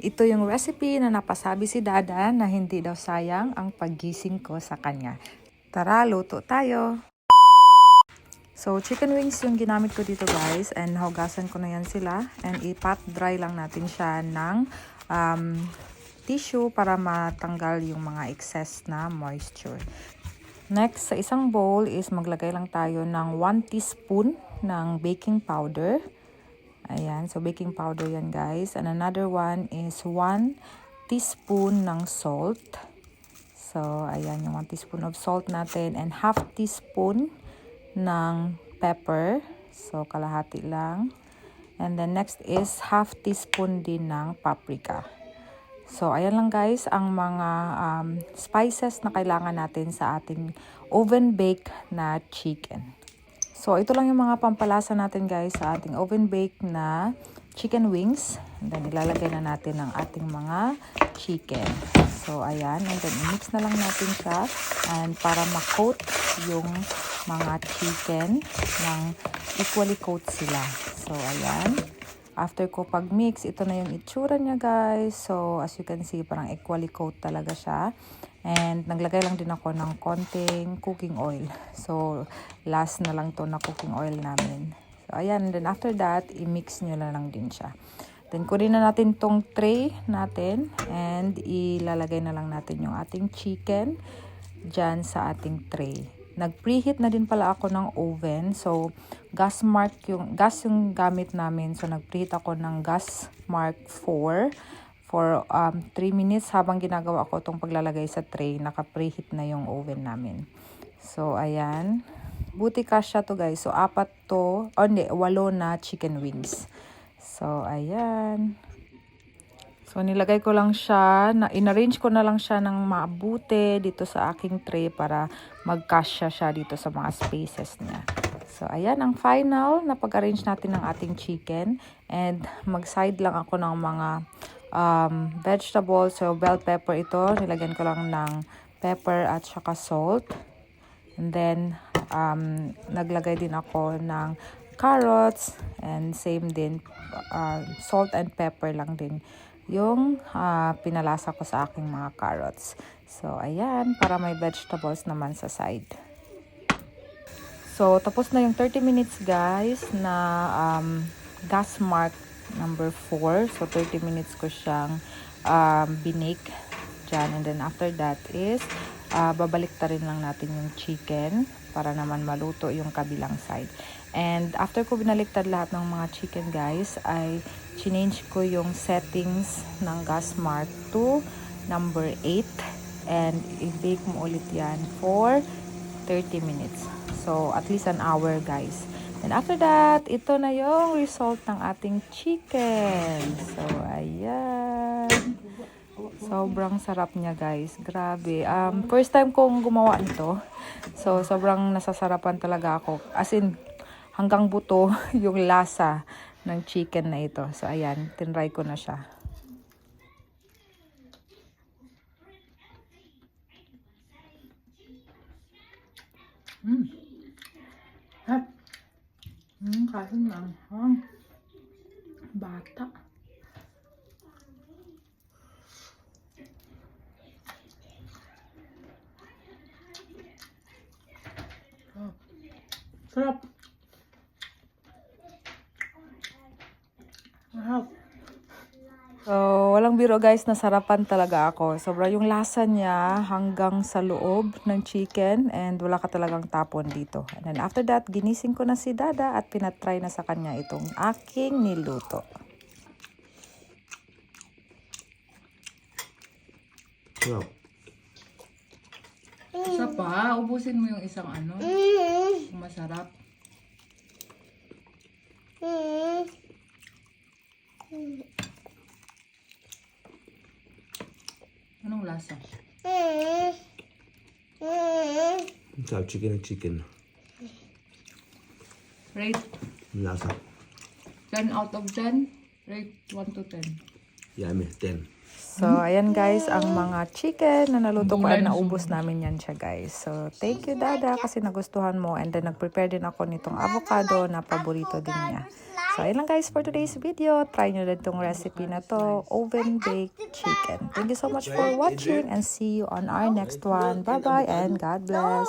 ito yung recipe na napasabi si Dada na hindi daw sayang ang paggising ko sa kanya. Tara, luto tayo! So, chicken wings yung ginamit ko dito guys, and hugasan ko na yan sila, and i-pat dry lang natin siya ng tissue para matanggal yung mga excess na moisture. Next, sa isang bowl is maglagay lang tayo ng 1 teaspoon ng baking powder. Ayan, so baking powder yan guys. And another one is 1 teaspoon ng salt. So, ayan yung 1 teaspoon of salt natin, and half teaspoon ng pepper. So, kalahati lang. And then next is half teaspoon din ng paprika. So, ayan lang guys ang mga spices na kailangan natin sa ating oven bake na chicken. So, ito lang yung mga pampalasa natin guys sa ating oven bake na chicken wings. And then, ilalagay na natin ang ating mga chicken. So, ayan. And then, mix na lang natin siya. And para ma-coat yung mga chicken ng equally coat sila. So, ayan. After ko pag-mix, ito na yung itsura niya guys. So, as you can see, parang equally coat talaga siya. And naglagay lang din ako ng konting cooking oil. So, last na lang to na cooking oil namin. So, ayan. And then after that, i-mix nyo na lang din siya. Then, kunin na natin tong tray natin. And ilalagay na lang natin yung ating chicken dyan sa ating tray. Nag-preheat na din pala ako ng oven. So, gas yung gamit namin. So, nag-preheat ako ng gas mark 4 for 3 minutes habang ginagawa ko itong paglalagay sa tray. Naka-preheat na yung oven namin. So, ayan. Buti kasya to guys. So, 8 na chicken wings. So, ayan. So, nilagay ko lang siya, in-arrange ko na lang siya ng mabuti dito sa aking tray para magkasya siya dito sa mga spaces niya. So, ayan ang final na pag-arrange natin ng ating chicken. And mag-side lang ako ng mga vegetables. So, bell pepper ito. Nilagyan ko lang ng pepper at saka salt. And then, naglagay din ako ng carrots. And same din, salt and pepper lang din yung pinalasa ko sa aking mga carrots. So, ayan, para may vegetables naman sa side. So, tapos na yung 30 minutes guys na gas mark number 4. So, 30 minutes ko siyang binake dyan. And then after that is babalik ta rin lang natin yung chicken para naman maluto yung kabilang side. And after ko binaliktad lahat ng mga chicken guys, ay change ko yung settings ng gas mark to number 8. And i-bake mo ulit yan for 30 minutes. So, at least an hour guys. And after that, ito na yung result ng ating chicken. So, ayan. Sobrang sarap niya guys. Grabe. First time kong gumawa nito. So, sobrang nasasarapan talaga ako. As in, hanggang buto yung lasa ng chicken na ito. So, ayan. Tinry ko na siya. Kasi na. Bata. Sarap. Sarap. So, walang biro guys, nasarapan talaga ako. Sobra yung lasa niya hanggang sa loob ng chicken and wala ka talagang tapon dito. And then after that, ginising ko na si Dada at pinatry na sa kanya itong aking niluto. Wow. Isa pa, ubusin mo yung isang ano. Masarap. Anong lasa? Sarap chicken and chicken. Rate Lasa. 10 out of 10. Rate 1 to 10. Yummy. 10. So, ayan guys, ang mga chicken na naluto ko ay naubos namin yan siya guys. So, thank you Dada kasi nagustuhan mo. And then, nag-prepare din ako nitong avocado na paborito din niya. So, ayun lang guys for today's video. Try nyo din tong recipe na to, oven baked chicken. Thank you so much for watching and see you on our next one. Bye-bye and God bless.